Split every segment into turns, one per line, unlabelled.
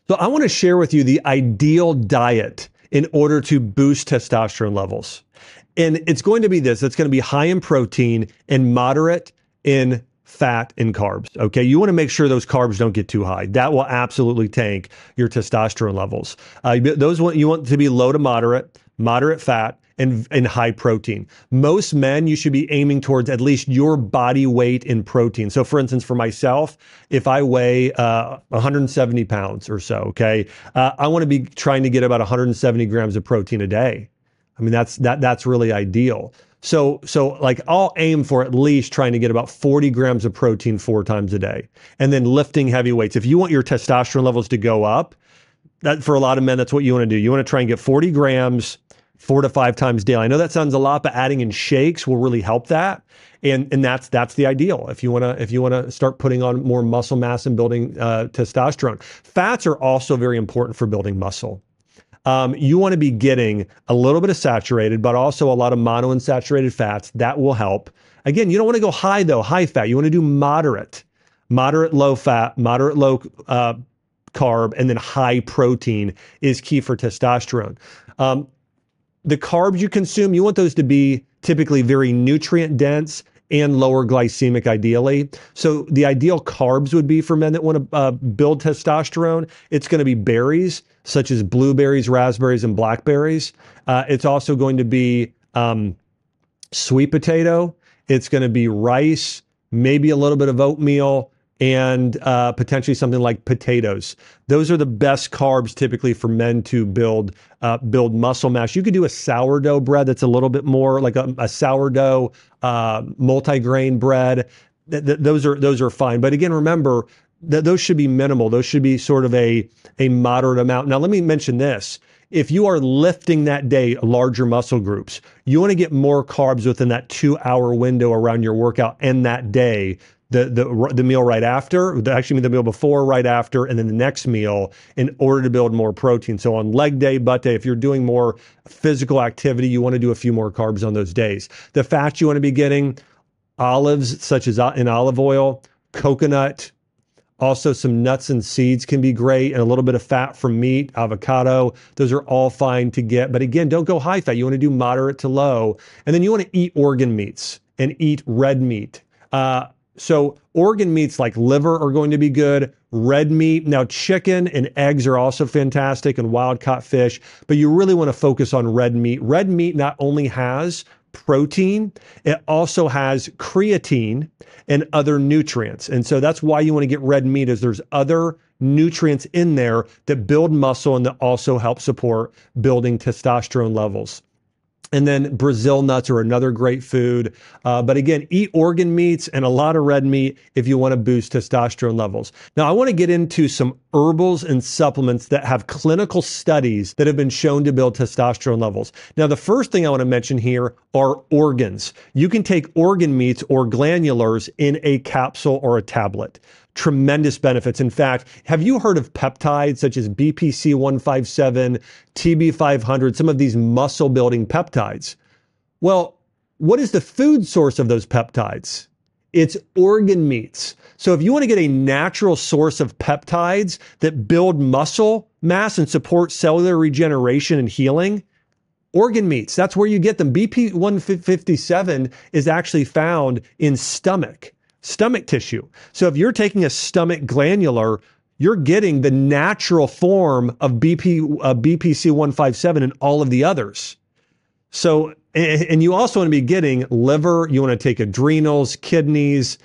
So I want to share with you the ideal diet in order to boost testosterone levels. And it's going to be this. It's going to be high in protein and moderate in fat and carbs. Okay. You want to make sure those carbs don't get too high. That will absolutely tank your testosterone levels. You want to be low to moderate fat, and high protein. Most men, you should be aiming towards at least your body weight in protein. So for instance, for myself, if I weigh 170 pounds or so, okay, I want to be trying to get about 170 grams of protein a day. I mean, that's really ideal. So like I'll aim for at least trying to get about 40 grams of protein 4 times a day, and then lifting heavy weights. If you want your testosterone levels to go up, that for a lot of men, that's what you want to do. You want to try and get 40 grams 4 to 5 times daily. I know that sounds a lot, but adding in shakes will really help that. And that's the ideal if you want to start putting on more muscle mass and building testosterone. Fats are also very important for building muscle. You want to be getting a little bit of saturated, but also a lot of monounsaturated fats. That will help. Again, you don't want to go high though, high fat. You want to do moderate low fat, moderate low carb, and then high protein is key for testosterone. The carbs you consume, you want those to be typically very nutrient dense and lower glycemic ideally. So the ideal carbs would be for men that want to build testosterone. It's going to be berries such as blueberries, raspberries, and blackberries. It's also going to be sweet potato. It's going to be rice, maybe a little bit of oatmeal, and potentially something like potatoes. Those are the best carbs typically for men to build muscle mass. You could do a sourdough bread that's a little bit more like a sourdough multigrain bread. Those are fine. But again, remember that those should be minimal. Those should be sort of a moderate amount. Now, let me mention this. If you are lifting that day larger muscle groups, you want to get more carbs within that 2-hour window around your workout and that day. The meal right after, the meal before, right after, and then the next meal in order to build more protein. So on leg day, butt day, if you're doing more physical activity, you want to do a few more carbs on those days. The fats you want to be getting, olives, such as in olive oil, coconut, also some nuts and seeds can be great, and a little bit of fat from meat, avocado. Those are all fine to get. But again, don't go high fat. You want to do moderate to low. And then you want to eat organ meats and eat red meat. So organ meats like liver are going to be good. Red meat. Now chicken and eggs are also fantastic, and wild caught fish, but you really want to focus on red meat. Red meat not only has protein, it also has creatine and other nutrients. And so that's why you want to get red meat, is there's other nutrients in there that build muscle and that also help support building testosterone levels. And then Brazil nuts are another great food. But again, eat organ meats and a lot of red meat if you want to boost testosterone levels. Now, I want to get into some herbals and supplements that have clinical studies that have been shown to build testosterone levels. Now, the first thing I want to mention here are organs. You can take organ meats or glandulars in a capsule or a tablet. Tremendous benefits. In fact, have you heard of peptides such as BPC 157, TB 500, some of these muscle building peptides? Well, what is the food source of those peptides? It's organ meats. So if you want to get a natural source of peptides that build muscle mass and support cellular regeneration and healing, organ meats, that's where you get them. BP 157 is actually found in stomach tissue. So if you're taking a stomach glandular, you're getting the natural form of BPC 157 and all of the others. So, and you also want to be getting liver, you want to take adrenals, kidneys,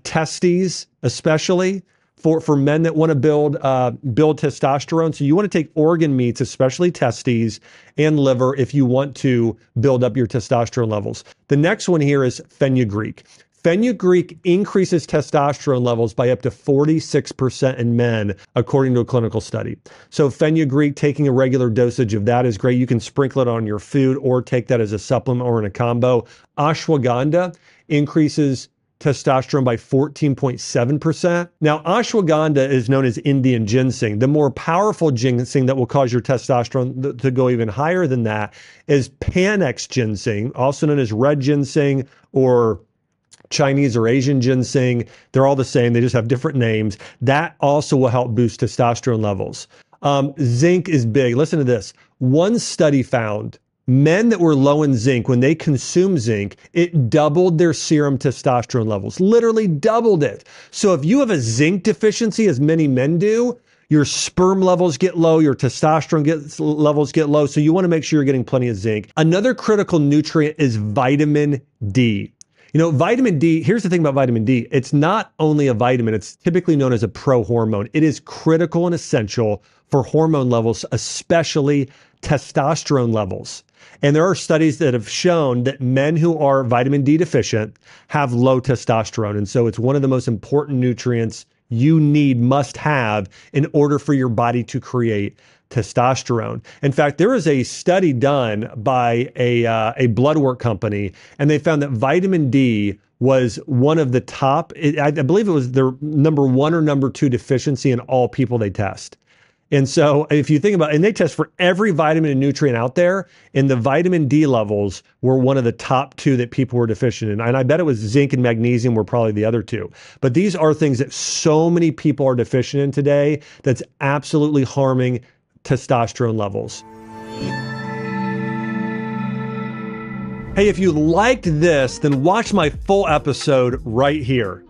testes, especially for men that want to build testosterone. So you want to take organ meats, especially testes and liver, if you want to build up your testosterone levels. The next one here is Fenu Greek. Fenu Greek increases testosterone levels by up to 46% in men, according to a clinical study. So Fenu Greek, taking a regular dosage of that is great. You can sprinkle it on your food or take that as a supplement or in a combo. Ashwagandha increases testosterone by 14.7%. Now, ashwagandha is known as Indian ginseng. The more powerful ginseng that will cause your testosterone to go even higher than that is Panax ginseng, also known as red ginseng or Chinese or Asian ginseng, they're all the same. They just have different names. That also will help boost testosterone levels. Zinc is big. Listen to this. One study found men that were low in zinc, when they consumed zinc, it doubled their serum testosterone levels, literally doubled it. So if you have a zinc deficiency, as many men do, your sperm levels get low, your testosterone levels get low. So you want to make sure you're getting plenty of zinc. Another critical nutrient is vitamin D. You know, vitamin D, here's the thing about vitamin D. It's not only a vitamin, it's typically known as a prohormone. It is critical and essential for hormone levels, especially testosterone levels. And there are studies that have shown that men who are vitamin D deficient have low testosterone. And so it's one of the most important nutrients you must have in order for your body to create testosterone. In fact, there was a study done by a blood work company, and they found that vitamin D was one of the top, I believe it was their number 1 or number 2 deficiency in all people they test. And so if you think about it, and they test for every vitamin and nutrient out there, and the vitamin D levels were one of the top 2 that people were deficient in. And I bet it was zinc and magnesium were probably the other 2. But these are things that so many people are deficient in today that's absolutely harming testosterone levels. Hey, if you liked this, then watch my full episode right here.